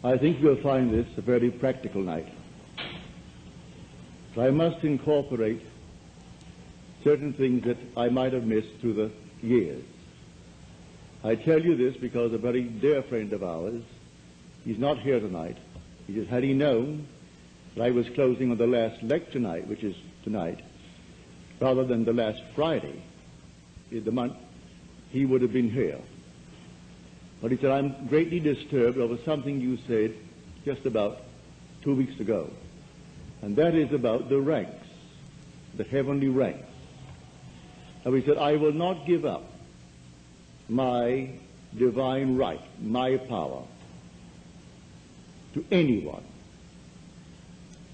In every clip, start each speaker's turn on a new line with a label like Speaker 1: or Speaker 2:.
Speaker 1: I think you'll find this a very practical night. So I must incorporate certain things that I might have missed through the years. I tell you this because a very dear friend of ours, he's not here tonight. He says, had he known that I was closing on the last lecture night, which is tonight, rather than the last Friday in the month, he would have been here. But he said, I'm greatly disturbed over something you said just about 2 weeks ago, and that is about the ranks, the heavenly ranks. And he said, I will not give up my divine right, my power, to anyone.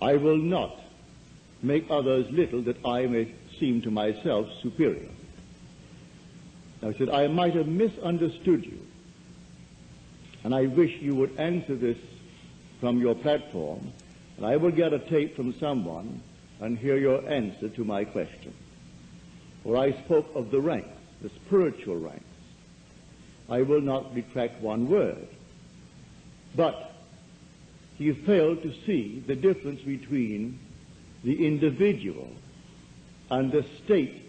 Speaker 1: I will not make others little that I may seem to myself superior. I said, I might have misunderstood you, and I wish you would answer this from your platform, and I will get a tape from someone and hear your answer to my question. For I spoke of the ranks, the spiritual ranks. I will not retract one word. But he failed to see the difference between the individual and the state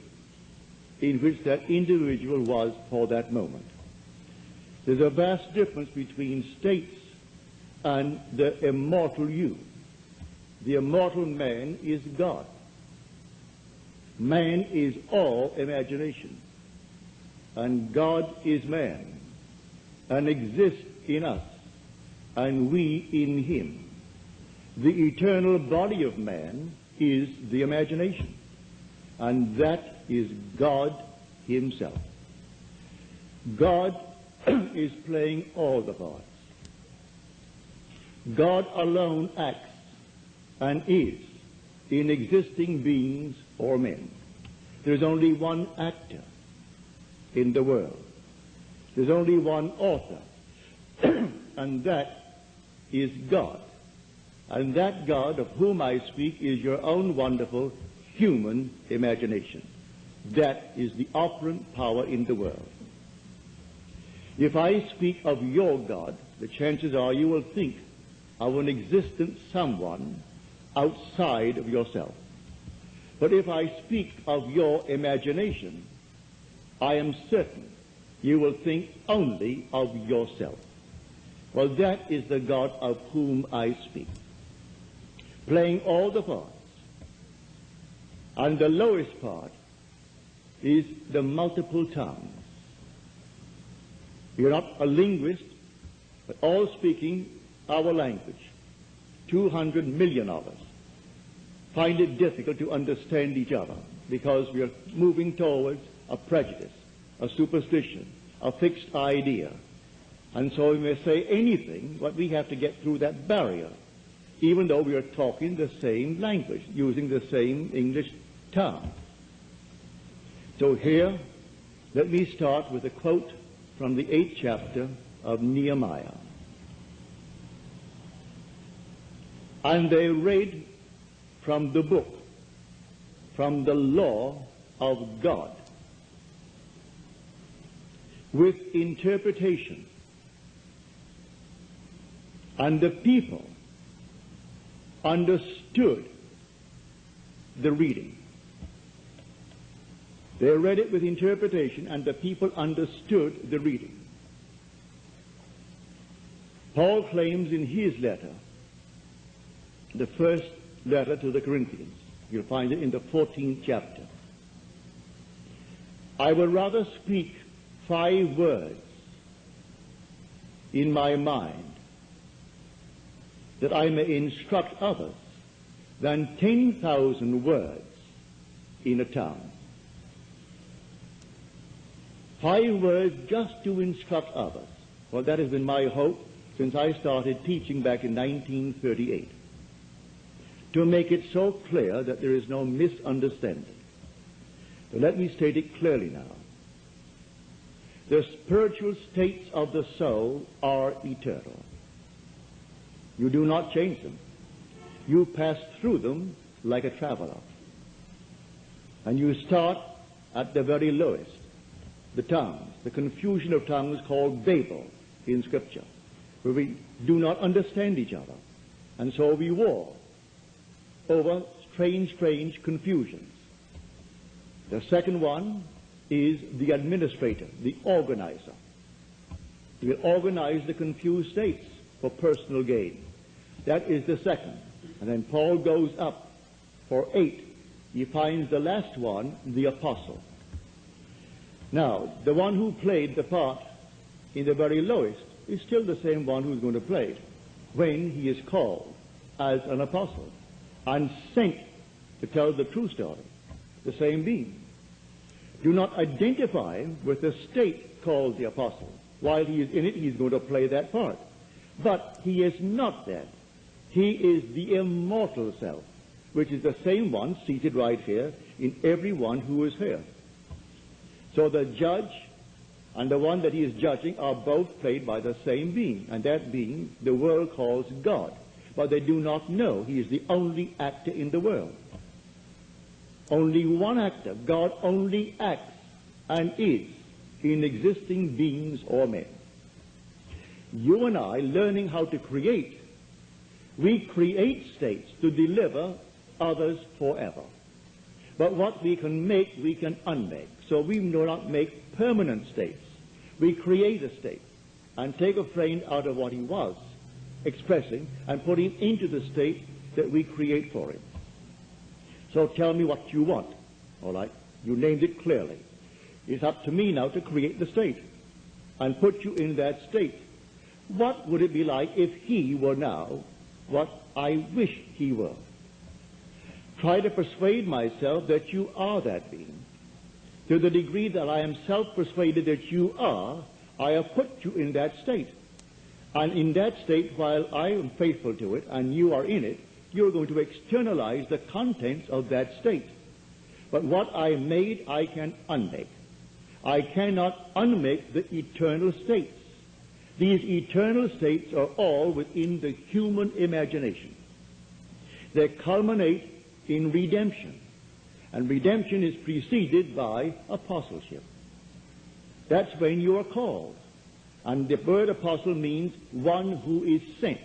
Speaker 1: in which that individual was for that moment. There's a vast difference between states and the immortal you. The immortal man is God. Man is all imagination, and God is man, and exists in us, and we in him. The eternal body of man is the imagination, and that is God himself. God is playing all the parts. God alone acts and is in existing beings or men. There's only one actor in the world. There's only one author, and that is God. And that God of whom I speak is your own wonderful human imagination. That is the operant power in the world. If I speak of your God, the chances are you will think of an existent someone outside of yourself. But if I speak of your imagination, I am certain you will think only of yourself. Well, that is the God of whom I speak, playing all the parts. And the lowest part is the multiple tongues. You're not a linguist, but all speaking our language. 200 million of us find it difficult to understand each other because we are moving towards a prejudice, a superstition, a fixed idea. And so we may say anything, but we have to get through that barrier, even though we are talking the same language, using the same English tongue. So here, let me start with a quote from the 8th chapter of Nehemiah. And they read from the book, from the law of God, with interpretation. And the people understood the reading. They read it with interpretation, and the people understood the reading. Paul claims in his letter, the first letter to the Corinthians, you'll find it in the 14th chapter, I will rather speak 5 words in my mind that I may instruct others than 10,000 words in a tongue. 5 words just to instruct others. Well, that has been my hope since I started teaching back in 1938. To make it so clear that there is no misunderstanding. So let me state it clearly now. The spiritual states of the soul are eternal. You do not change them. You pass through them like a traveler. And you start at the very lowest, the tongues, the confusion of tongues called Babel in Scripture. where we do not understand each other, and so we war over strange confusions. The second one is the administrator, the organizer. He will organize the confused states for personal gain. That is the second. And then Paul goes up for 8. He finds the last one, the apostle. Now, the one who played the part in the very lowest is still the same one who's going to play it when he is called as an apostle and sent to tell the true story, the same being. Do not identify him with the state called the apostle. While he is in it, he's going to play that part. But he is not that. He is the immortal self, which is the same one seated right here in everyone who is here. So the judge and the one that he is judging are both played by the same being, and that being the world calls God. But they do not know he is the only actor in the world. Only one actor. God only acts and is in existing beings or men. You and I, learning how to create, we create states to deliver others forever. But what we can make, we can unmake. So we do not make permanent states. We create a state and take a friend out of what he was expressing and put him into the state that we create for him. So tell me what you want. All right, you named it clearly. It's up to me now to create the state and put you in that state. What would it be like if he were now what I wish he were? Try to persuade myself that you are that being. To the degree that I am self-persuaded that you are, I have put you in that state. And in that state, while I am faithful to it and you are in it, you're going to externalize the contents of that state. But what I made, I can unmake. I cannot unmake the eternal states. These eternal states are all within the human imagination. They culminate in redemption. And redemption is preceded by apostleship. That's when you are called. And the word apostle means one who is sent.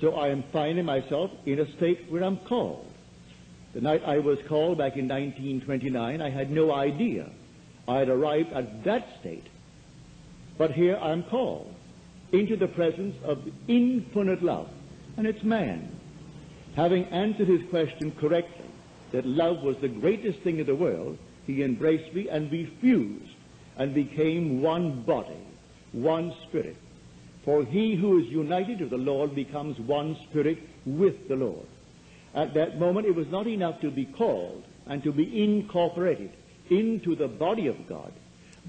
Speaker 1: So I am finding myself in a state where I'm called. The night I was called back in 1929, I had no idea I had arrived at that state. But here I'm called into the presence of infinite love. And it's man. Having answered his question correctly, that love was the greatest thing in the world, he embraced me and we fused and became one body, one spirit. For he who is united to the Lord becomes one spirit with the Lord. At that moment, it was not enough to be called and to be incorporated into the body of God,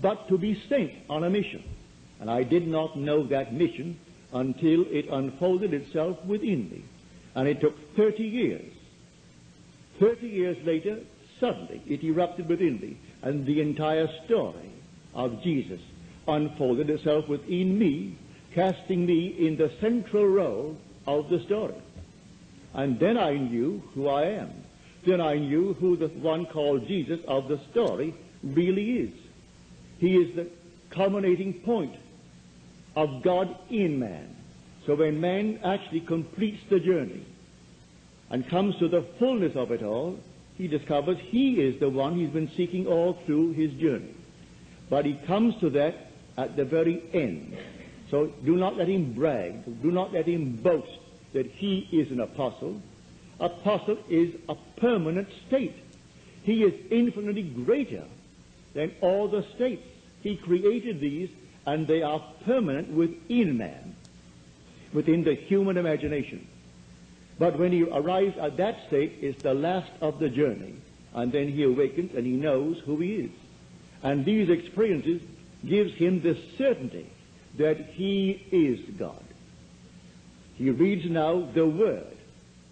Speaker 1: but to be sent on a mission. And I did not know that mission until it unfolded itself within me. And it took 30 years. 30 years later, suddenly it erupted within me, and the entire story of Jesus unfolded itself within me, casting me in the central role of the story. And then I knew who I am. Then I knew who the one called Jesus of the story really is. He is the culminating point of God in man. So when man actually completes the journey and comes to the fullness of it all, he discovers he is the one he's been seeking all through his journey. But he comes to that at the very end. So do not let him brag. Do not let him boast that he is an apostle. Apostle is a permanent state. He is infinitely greater than all the states. He created these, and they are permanent within man, within the human imagination. But when he arrives at that state, it's the last of the journey. And then he awakens and he knows who he is. And these experiences gives him the certainty that he is God. He reads now the word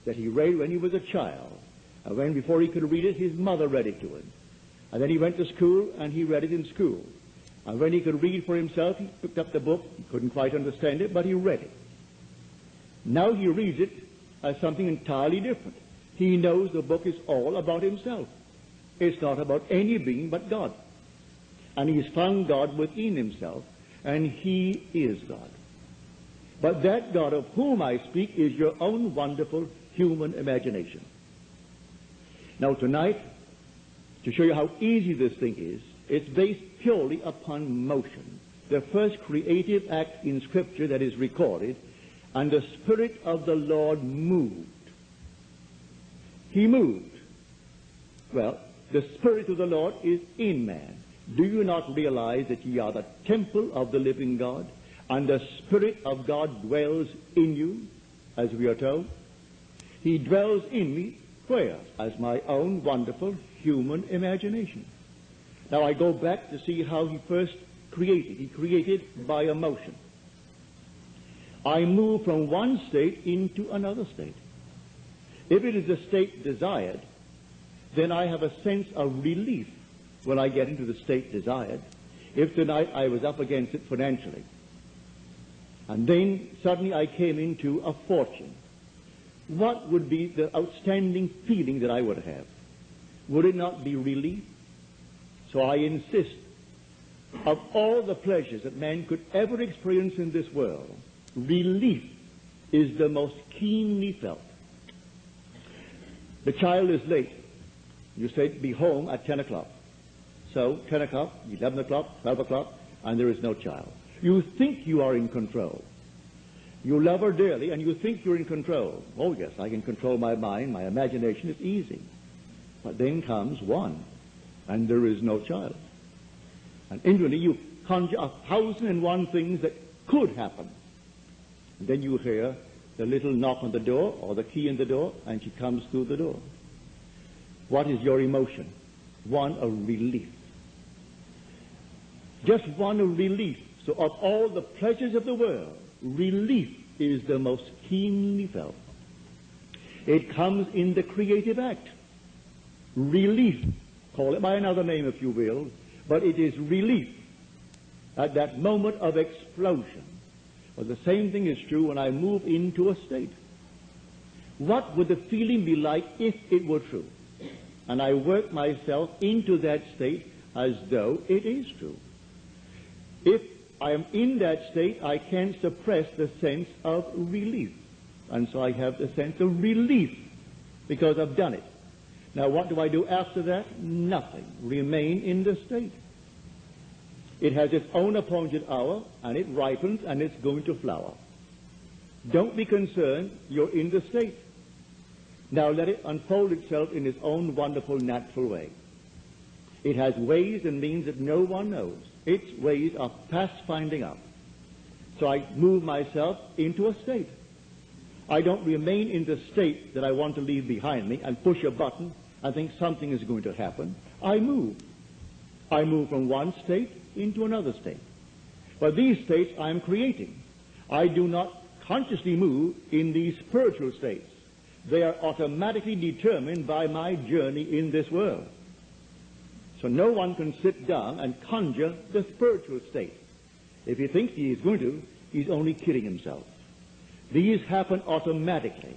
Speaker 1: that he read when he was a child. And when before he could read it, his mother read it to him. And then he went to school and he read it in school. And when he could read for himself, he picked up the book. He couldn't quite understand it, but he read it. Now he reads it as something entirely different. He knows the book is all about himself. It's not about any being but God. And he's found God within himself, and he is God. But that God of whom I speak is your own wonderful human imagination. Now tonight, to show you how easy this thing is, it's based purely upon motion. The first creative act in Scripture that is recorded, and the Spirit of the Lord moved. He moved. Well, the Spirit of the Lord is in man. Do you not realize that ye are the temple of the living God, and the Spirit of God dwells in you, as we are told? He dwells in me, where? As my own wonderful human imagination. Now I go back to see how he first created. He created by emotion. I move from one state into another state. If it is the state desired, then I have a sense of relief when I get into the state desired. If tonight I was up against it financially, and then suddenly I came into a fortune, what would be the outstanding feeling that I would have? Would it not be relief? So I insist, of all the pleasures that man could ever experience in this world, relief is the most keenly felt. The child is late. You say, be home at 10 o'clock. So 10 o'clock, 11 o'clock, 12 o'clock, and there is no child. You think you are in control. You love her dearly, and you think you're in control. Oh, yes, I can control my mind. My imagination is easy. But then comes one, and there is no child. And inwardly you conjure 1,001 things that could happen. And then you hear the little knock on the door, or the key in the door, and she comes through the door. What is your emotion? One of relief. Just one of relief. So of all the pleasures of the world, relief is the most keenly felt. It comes in the creative act. Relief. Call it by another name if you will, but it is relief at that moment of explosion. Well, the same thing is true when I move into a state. What would the feeling be like if it were true? And I work myself into that state as though it is true. If I am in that state, I can't suppress the sense of relief. And so I have the sense of relief because I've done it. Now what do I do after that? Nothing. Remain in the state. It has its own appointed hour, and it ripens, and it's going to flower. Don't be concerned. You're in the state. Now let it unfold itself in its own wonderful natural way. It has ways and means that no one knows. Its ways are past finding out. So I move myself into a state. I don't remain in the state that I want to leave behind me and push a button and think something is going to happen. I move. I move from one state into another state. But these states I am creating. I do not consciously move in these spiritual states. They are automatically determined by my journey in this world. So no one can sit down and conjure the spiritual state. If he thinks he is going to, he's only kidding himself. These happen automatically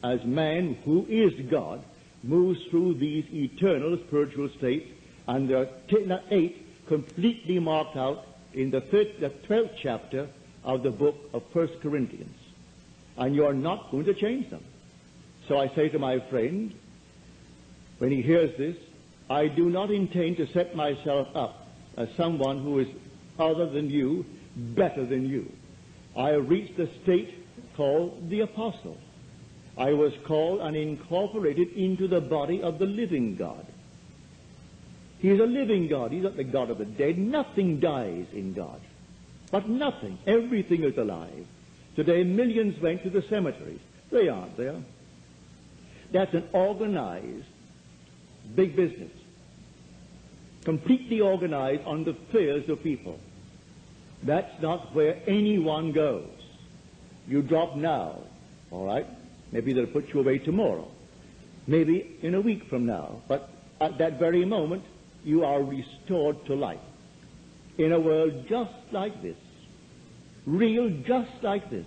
Speaker 1: as man, who is God, moves through these eternal spiritual states, and there are 8 completely marked out in the 12th chapter of the book of 1 Corinthians. And you are not going to change them. So I say to my friend, when he hears this, I do not intend to set myself up as someone who is other than you, better than you. I have reached the state called the apostle. I was called and incorporated into the body of the living God. He is a living God. He's not the God of the dead. Nothing dies in God. But nothing. Everything is alive. Today millions went to the cemeteries. They aren't there. That's an organized big business. Completely organized on the fears of people. That's not where anyone goes. You drop now, all right? Maybe they'll put you away tomorrow. Maybe in a week from now. But at that very moment, you are restored to life. In a world just like this. Real just like this.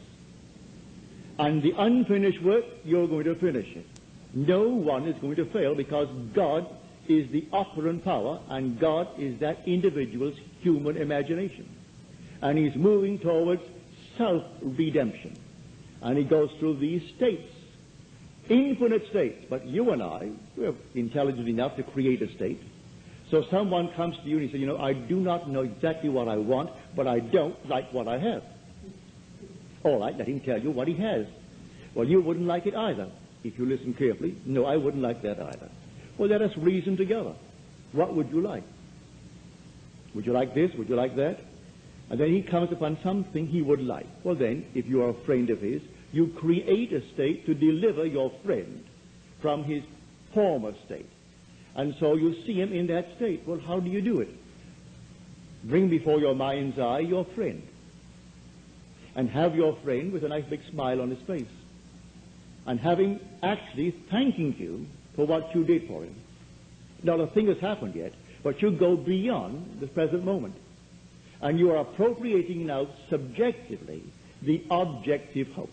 Speaker 1: And the unfinished work, you're going to finish it. No one is going to fail because God is the operant power and God is that individual's human imagination. And he's moving towards self-redemption. And he goes through these states, infinite states. But you and I, we're intelligent enough to create a state. So someone comes to you and he says, you know, I do not know exactly what I want, but I don't like what I have. All right, let him tell you what he has. Well, you wouldn't like it either. If you listen carefully, no, I wouldn't like that either. Well, let us reason together. What would you like? Would you like this? Would you like that? And then he comes upon something he would like. Well then, if you are a friend of his, you create a state to deliver your friend from his former state. And so you see him in that state. Well, how do you do it? Bring before your mind's eye your friend. And have your friend with a nice big smile on his face. And have him actually thanking you for what you did for him. Now, the thing has happened yet, but you go beyond the present moment. And you are appropriating now subjectively the objective hope.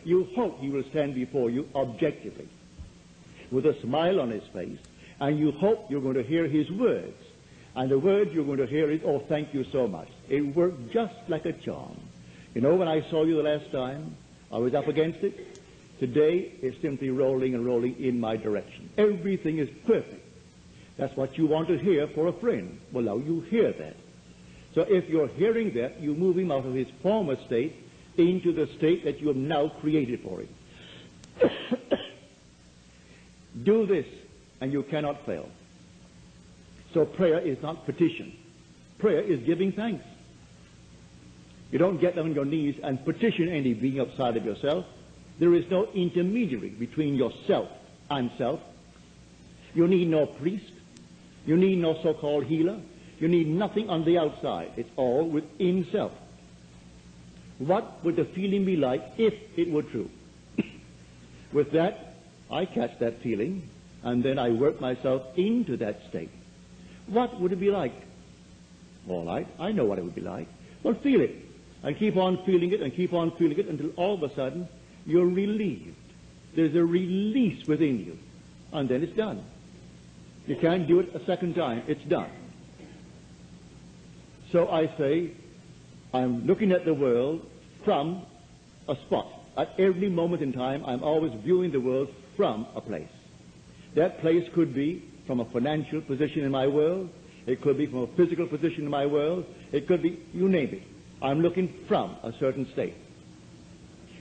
Speaker 1: You hope he will stand before you objectively with a smile on his face, and you hope you're going to hear his words. And the words you're going to hear is, oh, thank you so much. It worked just like a charm. You know, when I saw you the last time, I was up against it. Today, it's simply rolling and rolling in my direction. Everything is perfect. That's what you want to hear for a friend. Well, now you hear that. So if you're hearing that, you move him out of his former state into the state that you have now created for him. Do this, and you cannot fail. So prayer is not petition. Prayer is giving thanks. You don't get on your knees and petition any being outside of yourself. There is no intermediary between yourself and self. You need no priest. You need no so-called healer. You need nothing on the outside. It's all within self. What would the feeling be like if it were true? With that, I catch that feeling, and then I work myself into that state. What would it be like? All right, I know what it would be like. Well, feel it, and keep on feeling it, and keep on feeling it, until all of a sudden you're relieved. There's a release within you, and then it's done. You can't do it a second time. It's done. So I say, I'm looking at the world from a spot. At every moment in time, I'm always viewing the world from a place. That place could be from a financial position in my world. It could be from a physical position in my world. It could be, you name it. I'm looking from a certain state.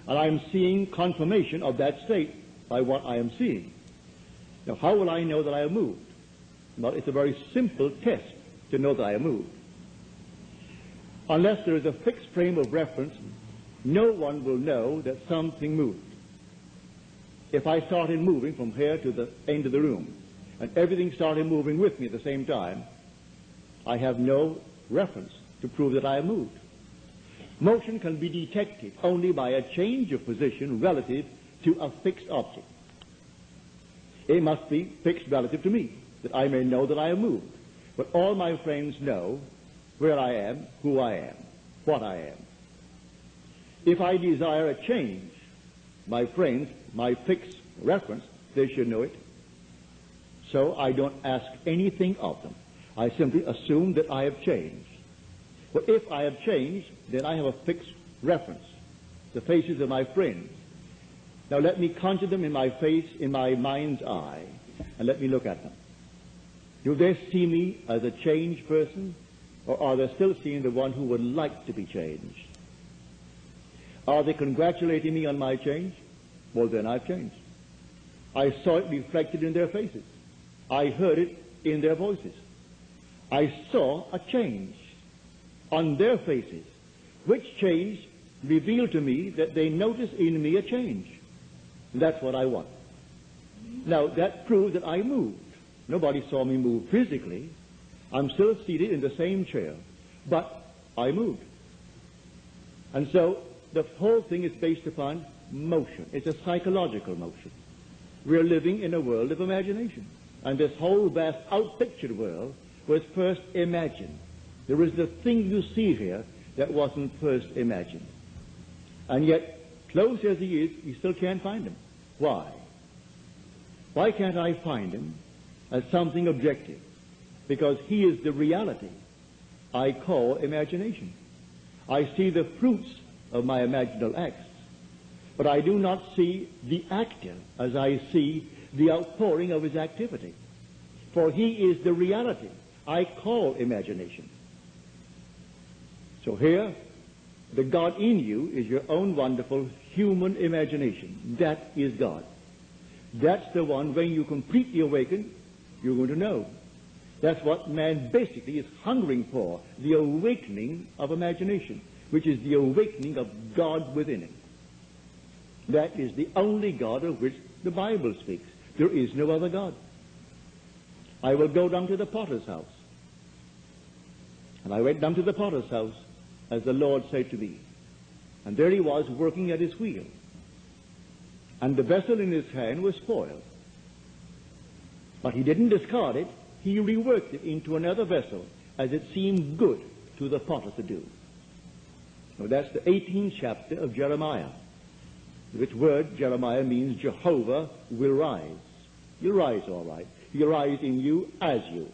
Speaker 1: And I'm seeing confirmation of that state by what I am seeing. Now, how will I know that I have moved? Well, it's a very simple test to know that I have moved. Unless there is a fixed frame of reference, no one will know that something moved. If I started moving from here to the end of the room, and everything started moving with me at the same time, I have no reference to prove that I have moved. Motion can be detected only by a change of position relative to a fixed object. It must be fixed relative to me, that I may know that I have moved. But all my friends know where I am, who I am, what I am. If I desire a change, my friends, my fixed reference, they should know it. So I don't ask anything of them. I simply assume that I have changed. But if I have changed, then I have a fixed reference, the faces of my friends. Now let me conjure them in my face, in my mind's eye, and let me look at them. Do they see me as a changed person, or are they still seeing the one who would like to be changed? Are they congratulating me on my change? Well, then I've changed. I saw it reflected in their faces. I heard it in their voices. I saw a change on their faces, which change revealed to me that they noticed in me a change. That's what I want. Now, that proves that I moved. Nobody saw me move physically. I'm still seated in the same chair, but I moved. And so the whole thing is based upon motion. It's a psychological motion. We're living in a world of imagination. And this whole vast outpictured world was first imagined. There is the thing you see here that wasn't first imagined. And yet, close as he is, you still can't find him. Why? Why can't I find him as something objective? Because he is the reality I call imagination. I see the fruits of my imaginal acts. But I do not see the actor as I see the outpouring of his activity. For he is the reality I call imagination. So here, the God in you is your own wonderful human imagination. That is God. That's the one, when you completely awaken, you're going to know. That's what man basically is hungering for, the awakening of imagination, which is the awakening of God within it. That is the only God of which the Bible speaks. There is no other God. I will go down to the potter's house. And I went down to the potter's house, as the Lord said to me. And there he was, working at his wheel. And the vessel in his hand was spoiled. But he didn't discard it. He reworked it into another vessel, as it seemed good to the potter to do. Now that's the 18th chapter of Jeremiah, which word Jeremiah means Jehovah will rise. He'll rise all right. He'll rise in you as you.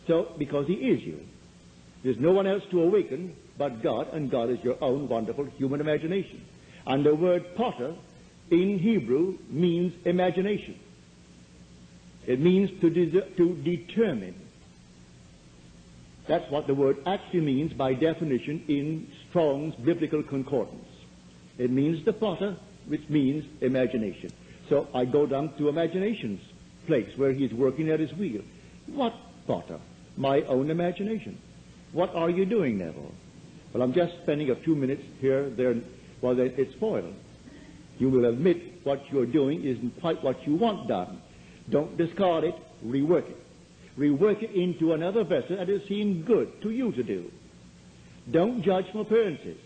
Speaker 1: So, because he is you. There's no one else to awaken but God, and God is your own wonderful human imagination. And the word potter in Hebrew means imagination. It means to determine. That's what the word actually means by definition in Strong's Biblical Concordance. It means the potter, which means imagination. So I go down to imagination's place where he's working at his wheel. What potter? My own imagination. What are you doing, Neville? Well, I'm just spending a few minutes here, there, while it's spoiled. You will admit what you're doing isn't quite what you want done. Don't discard it, rework it. Rework it into another vessel that it seems good to you to do. Don't judge from appearances.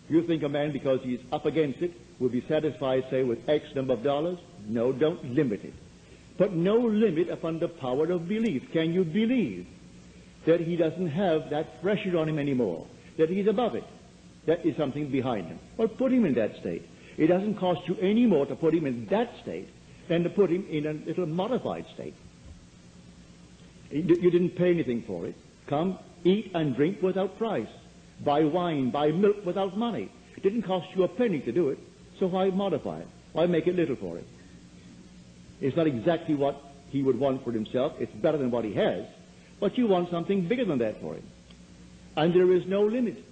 Speaker 1: You think a man, because he's up against it, will be satisfied, say, with X number of dollars? No, don't limit it. Put no limit upon the power of belief. Can you believe that he doesn't have that pressure on him anymore, that he's above it, that is something behind him? Well, put him in that state. It doesn't cost you any more to put him in that state than to put him in a little modified state. You didn't pay anything for it. Come, eat and drink without price. Buy wine, buy milk without money. It didn't cost you a penny to do it, so why modify it? Why make it little for it? It's not exactly what he would want for himself. It's better than what he has. But you want something bigger than that for him. And there is no limit.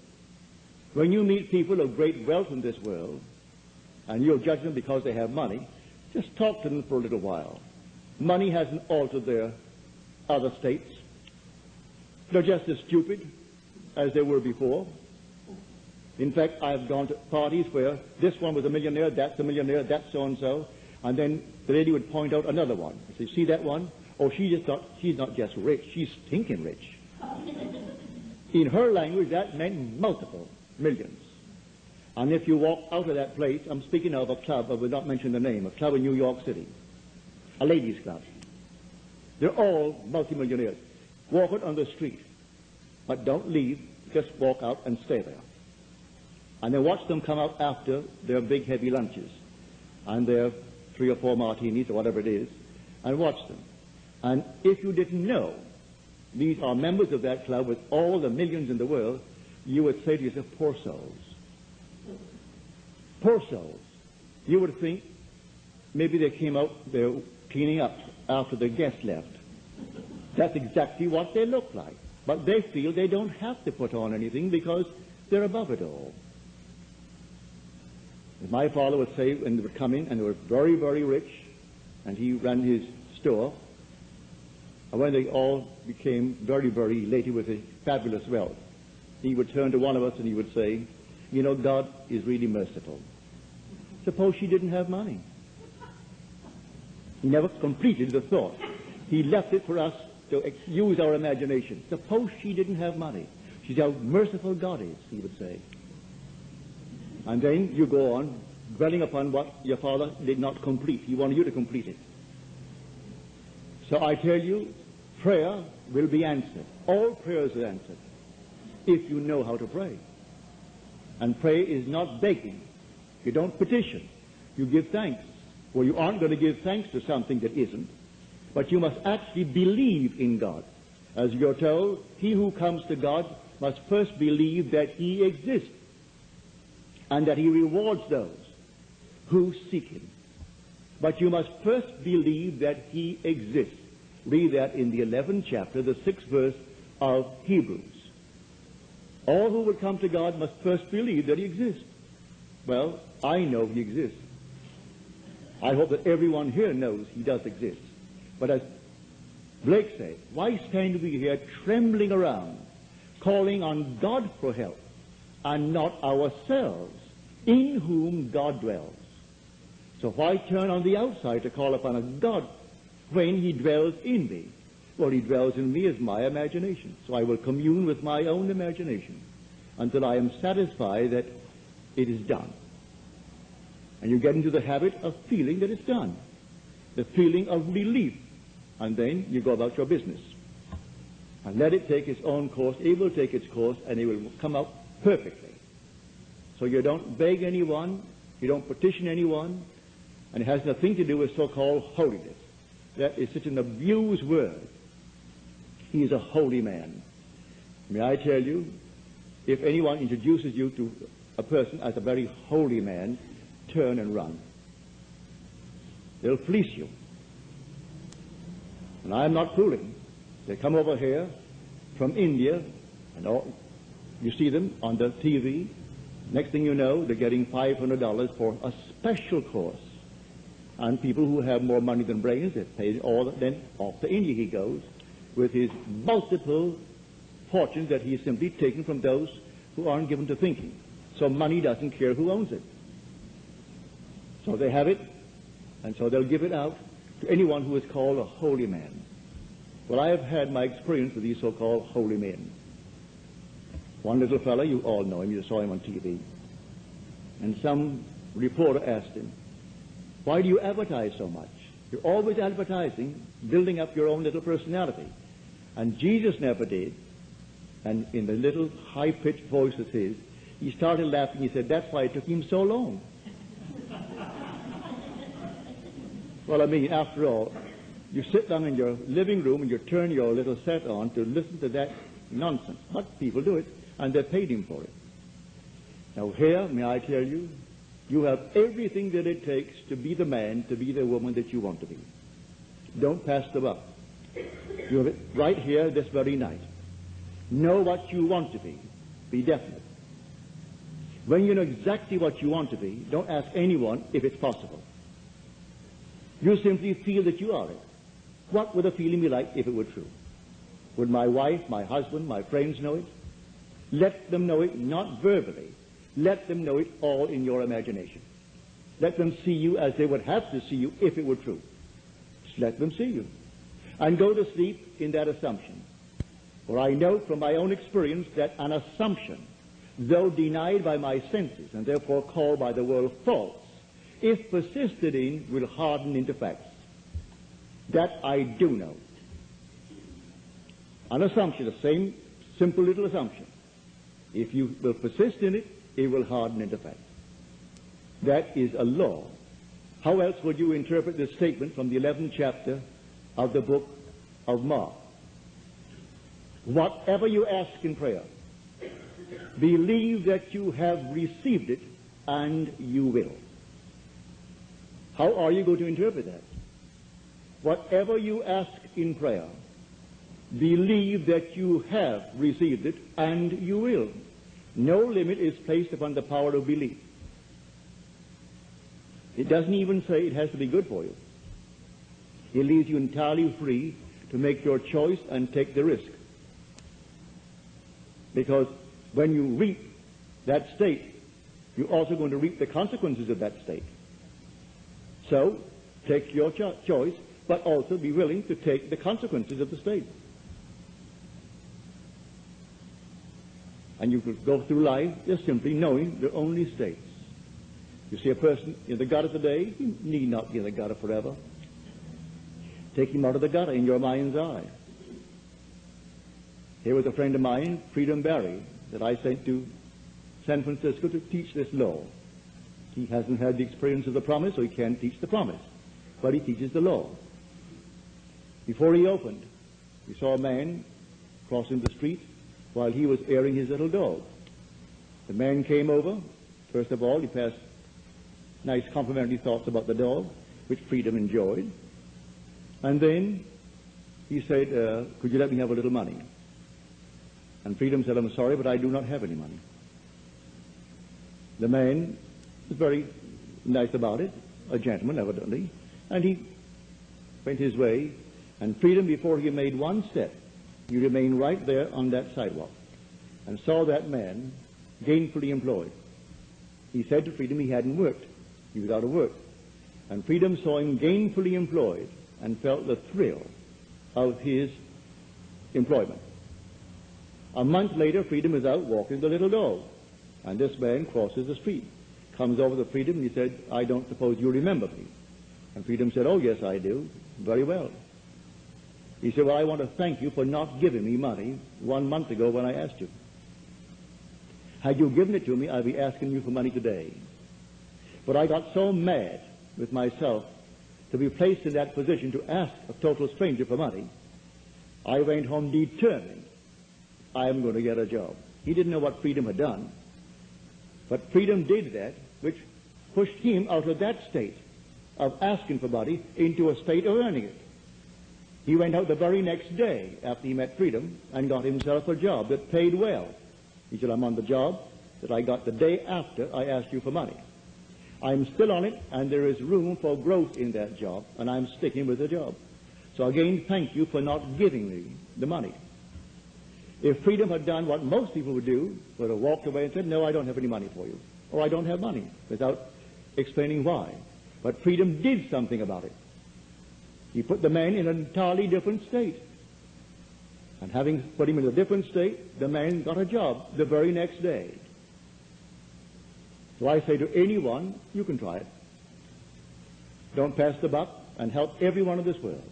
Speaker 1: When you meet people of great wealth in this world, and you'll judge them because they have money, just talk to them for a little while. Money hasn't altered their other states. They're just as stupid as they were before. In fact, I've gone to parties where this one was a millionaire, that's a millionaire, that's so-and-so, and then the lady would point out another one. I'd say, see that one? Oh, she's not just rich, she's stinking rich. In her language, that meant multiple millions. And if you walk out of that place, I'm speaking of a club, I will not mention the name, a club in New York City, a ladies' club. They're all multimillionaires. Walk it on the street, but don't leave, just walk out and stay there. And then watch them come out after their big heavy lunches and their 3 or 4 martinis or whatever it is, and watch them. And if you didn't know these are members of that club with all the millions in the world, you would say to yourself, poor souls. Poor souls. You would think maybe they came out, they're cleaning up after the guests left. That's exactly what they look like. But they feel they don't have to put on anything because they're above it all. My father would say when they would come in and they were very, very rich, and he ran his store, and when they all became very, very elated with his fabulous wealth, he would turn to one of us and he would say, you know, God is really merciful. Suppose she didn't have money. He never completed the thought. He left it for us to use our imagination. Suppose she didn't have money. She's how merciful God is, he would say. And then you go on dwelling upon what your father did not complete. He wanted you to complete it. So I tell you, prayer will be answered. All prayers are answered if you know how to pray. And pray is not begging. You don't petition. You give thanks. Well, you aren't going to give thanks to something that isn't. But you must actually believe in God. As you're told, he who comes to God must first believe that he exists. and that he rewards those who seek him. But you must first believe that he exists. Read that in the 11th chapter, the 6th verse of Hebrews. All who will come to God must first believe that he exists. Well, I know he exists. I hope that everyone here knows he does exist. But as Blake said, why stand we here trembling around, calling on God for help, and not ourselves, in whom God dwells? So why turn on the outside to call upon a God when he dwells in me? Well, he dwells in me as my imagination. So I will commune with my own imagination until I am satisfied that it is done. And you get into the habit of feeling that it's done, the feeling of relief, and then you go about your business. And let it take its own course. It will take its course, and it will come out perfectly. So you don't beg anyone, you don't petition anyone, and it has nothing to do with so-called holiness. That is such an abused word. He is a holy man. May I tell you, if anyone introduces you to a person as a very holy man, turn and run. They'll fleece you. And I'm not fooling. They come over here from India, and all, you see them on the TV. Next thing you know, they're getting $500 for a special course. And people who have more money than brains, they pay all. Then off to India he goes with his multiple fortunes that he has simply taken from those who aren't given to thinking. So money doesn't care who owns it. So they have it, and so they'll give it out to anyone who is called a holy man. Well, I have had my experience with these so-called holy men. One little fellow, you all know him, you saw him on TV. And some reporter asked him, why do you advertise so much? You're always advertising, building up your own little personality. And Jesus never did. And in the little high-pitched voice of his, he started laughing. He said, that's why it took him so long. Well, I mean, after all, you sit down in your living room and you turn your little set on to listen to that nonsense. But people do it, and they're paid him for it. Now here, may I tell you, you have everything that it takes to be the man, to be the woman that you want to be. Don't pass them up. You have it right here this very night. Know what you want to be. Be definite. When you know exactly what you want to be, don't ask anyone if it's possible. You simply feel that you are it. What would the feeling be like if it were true? Would my wife, my husband, my friends know it? Let them know it not verbally. Let them know it all in your imagination. Let them see you as they would have to see you if it were true. Just let them see you. And go to sleep in that assumption. For I know from my own experience that an assumption, though denied by my senses and therefore called by the world false, if persisted in, will harden into facts. That I do know. An assumption, the same simple little assumption. If you will persist in it, it will harden into fact. That is a law. How else would you interpret this statement from the 11th chapter of the book of Mark? Whatever you ask in prayer, believe that you have received it, and you will. How are you going to interpret that? Whatever you ask in prayer, believe that you have received it, and you will. No limit is placed upon the power of belief. It doesn't even say it has to be good for you. It leaves you entirely free to make your choice and take the risk. Because when you reap that state, you're also going to reap the consequences of that state. So, take your choice, but also be willing to take the consequences of the state. And you could go through life just simply knowing there are only states. You see a person in the gutter today, he need not be in the gutter forever. Take him out of the gutter in your mind's eye. Here was a friend of mine, Freedom Barry, that I sent to San Francisco to teach this law. He hasn't had the experience of the promise, so he can't teach the promise. But he teaches the law. Before he opened, we saw a man crossing the street while he was airing his little dog. The man came over, First of all, he passed nice complimentary thoughts about the dog, which Freedom enjoyed. And then he said, could you let me have a little money? And Freedom said, I'm sorry, but I do not have any money. The man was very nice about it, a gentleman evidently, and he went his way, and Freedom, before he made one step, he remained right there on that sidewalk and saw that man gainfully employed. He said to Freedom he hadn't worked. He was out of work. And Freedom saw him gainfully employed and felt the thrill of his employment. A month later, Freedom is out walking the little dog, and this man crosses the street, comes over to Freedom, and he said, I don't suppose you remember me. And Freedom said, oh, yes, I do. Very well. He said, well, I want to thank you for not giving me money 1 month ago when I asked you. Had you given it to me, I'd be asking you for money today. But I got so mad with myself to be placed in that position to ask a total stranger for money, I went home determined I am going to get a job. He didn't know what Freedom had done, but Freedom did that, which pushed him out of that state of asking for money into a state of earning it. He went out the very next day after he met Freedom and got himself a job that paid well. He said, I'm on the job that I got the day after I asked you for money. I'm still on it, and there is room for growth in that job, and I'm sticking with the job. So again, thank you for not giving me the money. If Freedom had done what most people would do, would have walked away and said, no, I don't have any money for you, or I don't have money, without explaining why. But Freedom did something about it. He put the man in an entirely different state. And having put him in a different state, the man got a job the very next day. So I say to anyone, you can try it. Don't pass the buck and help everyone of this world.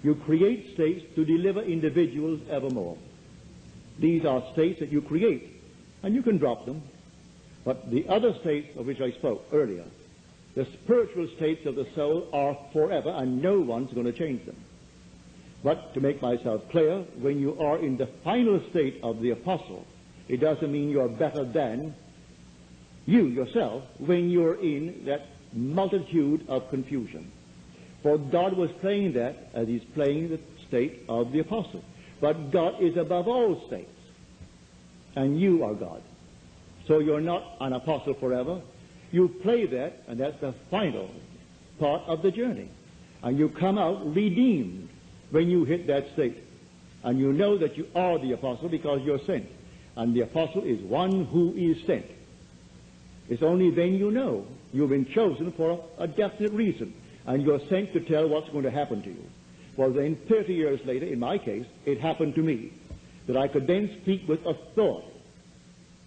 Speaker 1: You create states to deliver individuals evermore. These are states that you create, and you can drop them. But the other states of which I spoke earlier, the spiritual states of the soul are forever, and no one's going to change them. But to make myself clear, when you are in the final state of the apostle, it doesn't mean you're better than you yourself when you're in that multitude of confusion. For God was playing that as he's playing the state of the apostle. But God is above all states, and you are God. So you're not an apostle forever. You play that, and that's the final part of the journey. And you come out redeemed when you hit that state. And you know that you are the apostle because you're sent. And the apostle is one who is sent. It's only then you know you've been chosen for a definite reason, and you're sent to tell what's going to happen to you. Well, then 30 years later, in my case, it happened to me that I could then speak with authority.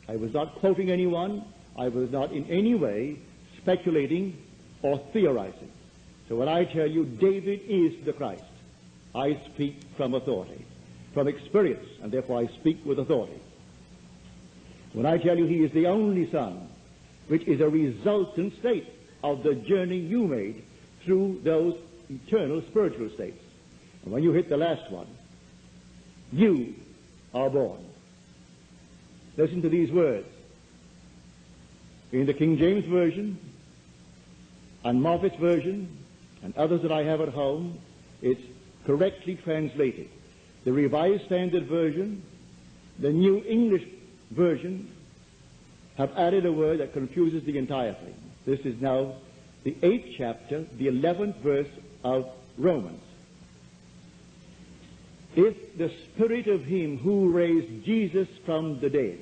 Speaker 1: I was not quoting anyone. I was not in any way speculating or theorizing. So when I tell you David is the Christ, I speak from authority, from experience, and therefore I speak with authority. When I tell you he is the only Son, which is a resultant state of the journey you made through those eternal spiritual states. And when you hit the last one, you are born. Listen to these words. In the King James Version and Moffat's Version and others that I have at home, it's correctly translated. The Revised Standard Version, the New English Version, have added a word that confuses the entire thing. This is now the 8th chapter, the 11th verse of Romans. If the Spirit of him who raised Jesus from the dead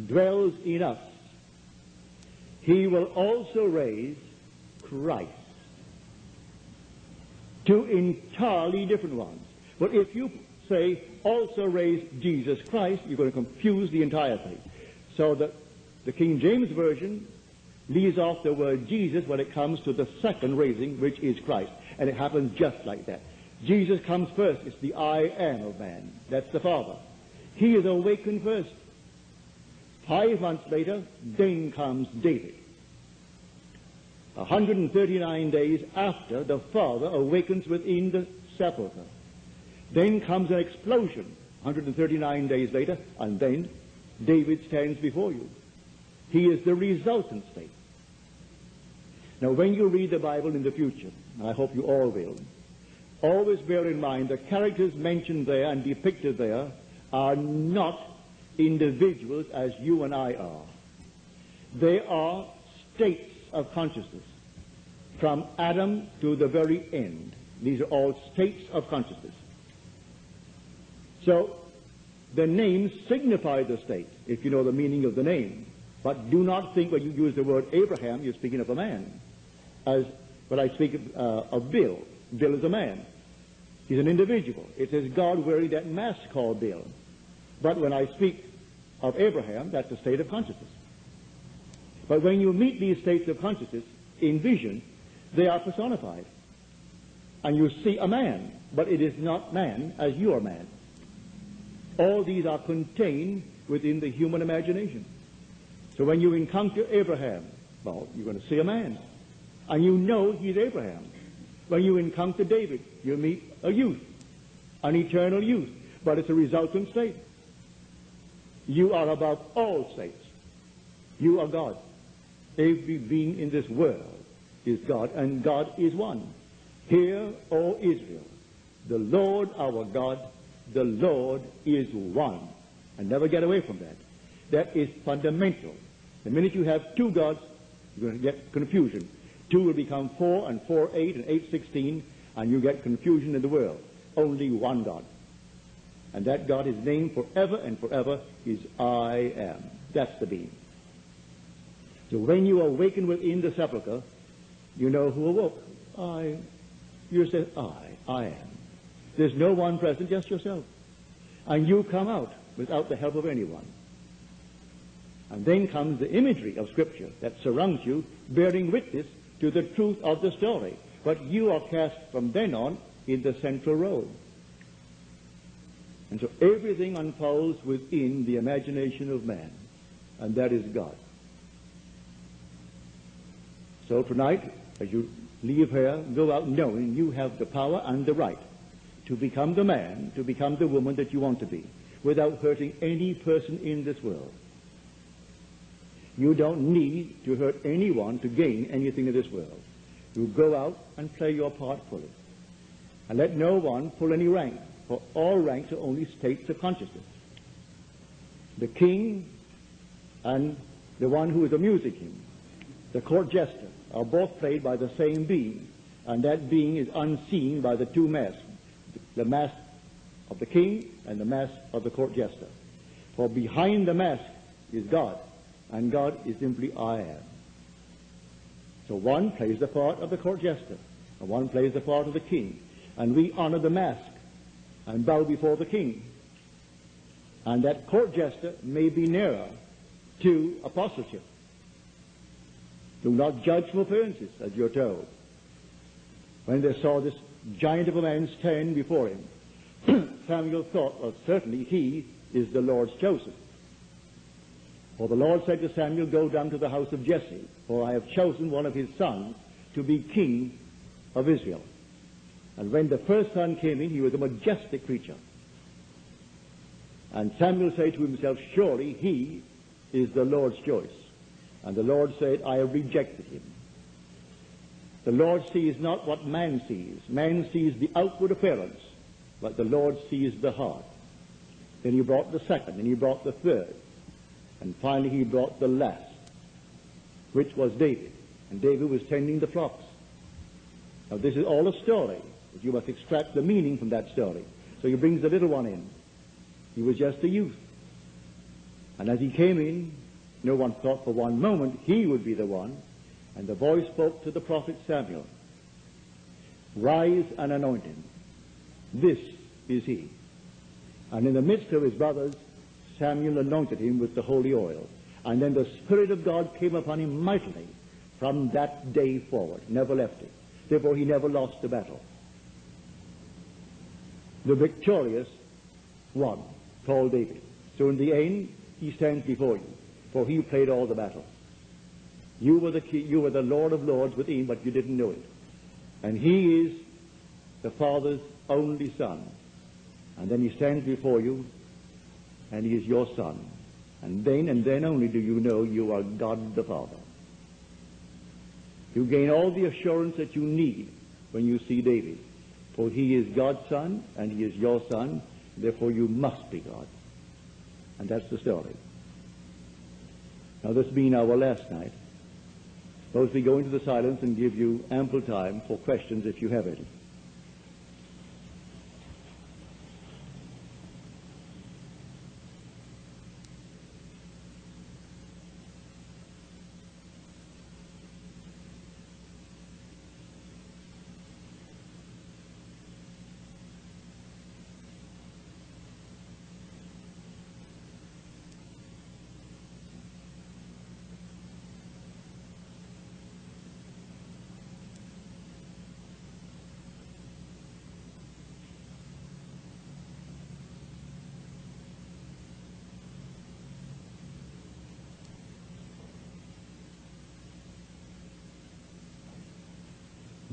Speaker 1: dwells in us, he will also raise Christ. Two entirely different ones. But if you say also raise Jesus Christ, you're going to confuse the entire thing. So that the King James Version leaves off the word Jesus when it comes to the second raising, which is Christ. And it happens just like that. Jesus comes first. It's the I am of man. That's the Father. He is awakened first. 5 months later, then comes David. 139 days after the Father awakens within the sepulchre. Then comes an explosion, 139 days later, and then David stands before you. He is the resultant state. Now, when you read the Bible in the future, and I hope you all will, always bear in mind the characters mentioned there and depicted there are not individuals as you and I are. They are states of consciousness, from Adam to the very end. These are all states of consciousness. So, the names signify the state, if you know the meaning of the name. But do not think when you use the word Abraham, you're speaking of a man. As when I speak of Bill, Bill is a man. He's an individual. It says God wearing that mask called Bill. But when I speak of Abraham, that's a state of consciousness. But when you meet these states of consciousness in vision, they are personified. And you see a man, but it is not man as you are man. All these are contained within the human imagination. So when you encounter Abraham, well, you're going to see a man. And you know he's Abraham. When you encounter David, you meet a youth, an eternal youth. But it's a resultant state. You are above all states. You are God. Every being in this world is God, and God is one. Hear, O Israel, the Lord our God, the Lord is one. And never get away from that. That is fundamental. The minute you have two gods, you're going to get confusion. Two will become 4, and 4, 8, and 8, 16, and you get confusion in the world. Only one God. And that God is named forever and forever is I am. That's the being. So when you awaken within the sepulchre, you know who awoke. You say, I am. There's no one present, just yourself. And you come out without the help of anyone. And then comes the imagery of Scripture that surrounds you, bearing witness to the truth of the story. But you are cast from then on in the central role. And so everything unfolds within the imagination of man, and that is God. So tonight, as you leave here, go out knowing you have the power and the right to become the man, to become the woman that you want to be, without hurting any person in this world. You don't need to hurt anyone to gain anything in this world. You go out and play your part fully. And let no one pull any rank, for all ranks are only states of consciousness. The king and the one who is amusing him, the court jester, are both played by the same being, and that being is unseen by the two masks, the mask of the king and the mask of the court jester. For behind the mask is God, and God is simply I am. So one plays the part of the court jester, and one plays the part of the king, and we honor the mask and bow before the king. And that court jester may be nearer to apostleship. Do not judge from appearances, as you're told. When they saw this giant of a man stand before him, Samuel thought, well, certainly he is the Lord's chosen. For the Lord said to Samuel, go down to the house of Jesse, for I have chosen one of his sons to be king of Israel. And when the first son came in, he was a majestic creature. And Samuel said to himself, surely he is the Lord's choice. And the Lord said, I have rejected him. The Lord sees not what man sees. Man sees the outward appearance, but the Lord sees the heart. Then he brought the second, and he brought the third. And finally he brought the last, which was David. And David was tending the flocks. Now this is all a story, but you must extract the meaning from that story. So he brings the little one in. He was just a youth. And as he came in, no one thought for one moment he would be the one. And the voice spoke to the prophet Samuel, rise and anoint him. This is he. And in the midst of his brothers, Samuel anointed him with the holy oil. And then the Spirit of God came upon him mightily from that day forward, never left it. Therefore he never lost the battle. The victorious one, called David. So in the end, he stands before you, for he played all the battle. You were the Lord of Lords within, but you didn't know it. And he is the Father's only Son. And then he stands before you, and he is your son. And then only do you know you are God the Father. You gain all the assurance that you need when you see David. For he is God's son, and he is your son, therefore you must be God. And that's the story. Now, this being our last night, suppose we go into the silence and give you ample time for questions if you have any.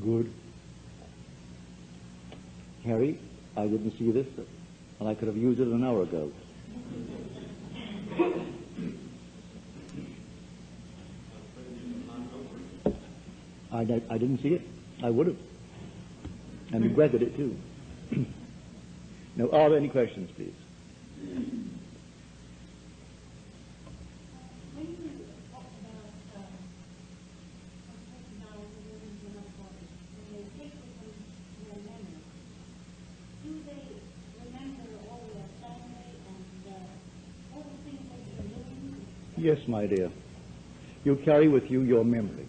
Speaker 1: Good. Harry, I didn't see this, and I could have used it an hour ago. I didn't see it. I would have. And regretted it too. Now, are there any questions, please? Yes, my dear. You carry with you your memory.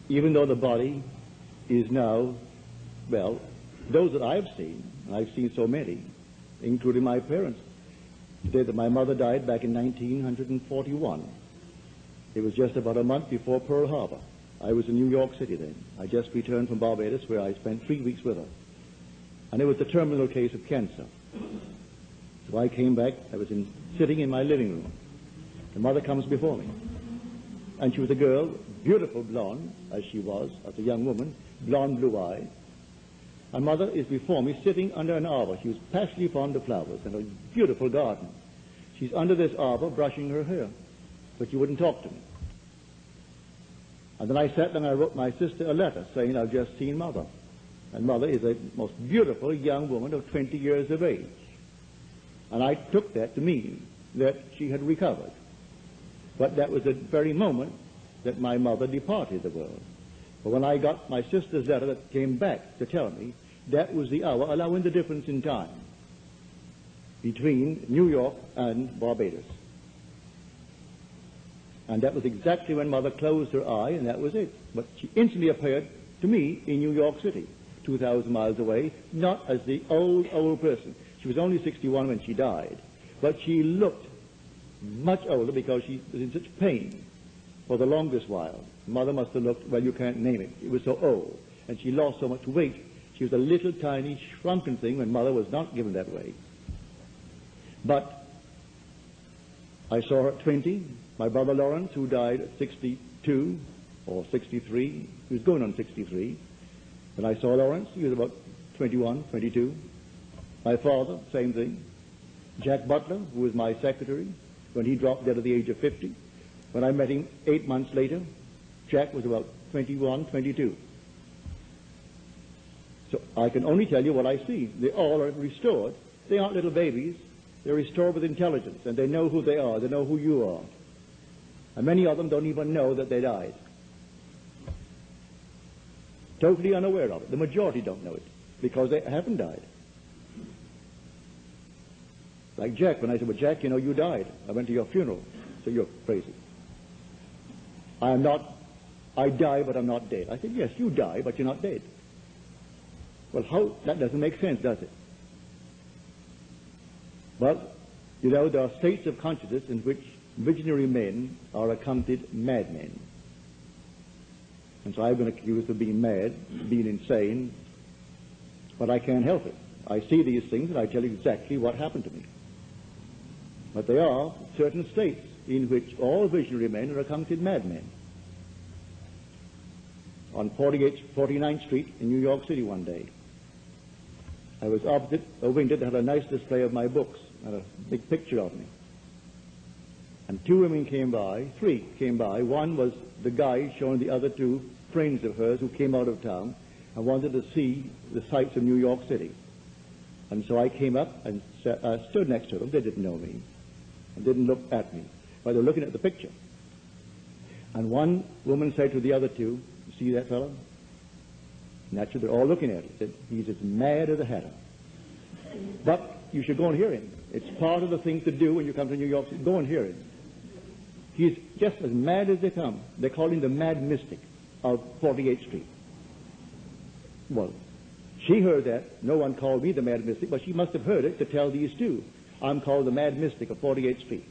Speaker 1: Even though the body is now, well, those that I've seen, and I've seen so many, including my parents, the day that my mother died back in 1941. It was just about a month before Pearl Harbor. I was in New York City then. I just returned from Barbados, where I spent 3 weeks with her. And it was the terminal case of cancer. So I came back, I was sitting in my living room. The mother comes before me. And she was a girl, beautiful blonde, as she was, as a young woman, blonde, blue eyes. My mother is before me, sitting under an arbor. She was passionately fond of flowers and a beautiful garden. She's under this arbor brushing her hair, but she wouldn't talk to me. And then I sat and I wrote my sister a letter saying, I've just seen Mother. And Mother is a most beautiful young woman of 20 years of age. And I took that to mean that she had recovered. But that was the very moment that my mother departed the world. But when I got my sister's letter that came back to tell me, that was the hour, allowing the difference in time between New York and Barbados. And that was exactly when Mother closed her eye, and that was it. But she instantly appeared to me in New York City, 2,000 miles away, not as the old person. She was only 61 when she died, but she looked much older because she was in such pain for the longest while. Mother must have looked, well, you can't name it. It was so old, and she lost so much weight. She was a little tiny shrunken thing when Mother was not given that way. But I saw her at 20. My brother Lawrence, who died at 62 or 63, he was going on 63. When I saw Lawrence, he was about 21, 22. My father, same thing. Jack Butler, who was my secretary, when he dropped dead at the age of 50. When I met him 8 months later, Jack was about 21, 22. So I can only tell you what I see. They all are restored. They aren't little babies. They're restored with intelligence, and they know who they are. They know who you are. And many of them don't even know that they died. Totally unaware of it. The majority don't know it, because they haven't died. Like Jack, when I said, well, Jack, you know, you died. I went to your funeral. So you're crazy. I die, but I'm not dead. I said, yes, you die, but you're not dead. Well, that doesn't make sense, does it? Well, you know, there are states of consciousness in which visionary men are accounted madmen. And so I've been accused of being mad, being insane, but I can't help it. I see these things and I tell you exactly what happened to me. But there are certain states in which all visionary men are accounted madmen. On 49th Street in New York City one day, I was opposite a window that had a nice display of my books and a big picture of me. And two women came by, three came by. One was the guide showing the other two friends of hers who came out of town and wanted to see the sights of New York City. And so I came up and stood next to them. They didn't know me and didn't look at me, but they were looking at the picture. And one woman said to the other two, "See that fellow?" Naturally, they're all looking at him. Said, "He's as mad as a hatter. But you should go and hear him. It's part of the thing to do when you come to New York City. Go and hear him. He's just as mad as they come. They call him the mad mystic of 48th Street." Well, she heard that. No one called me the mad mystic, but she must have heard it to tell these two. I'm called the mad mystic of 48th Street.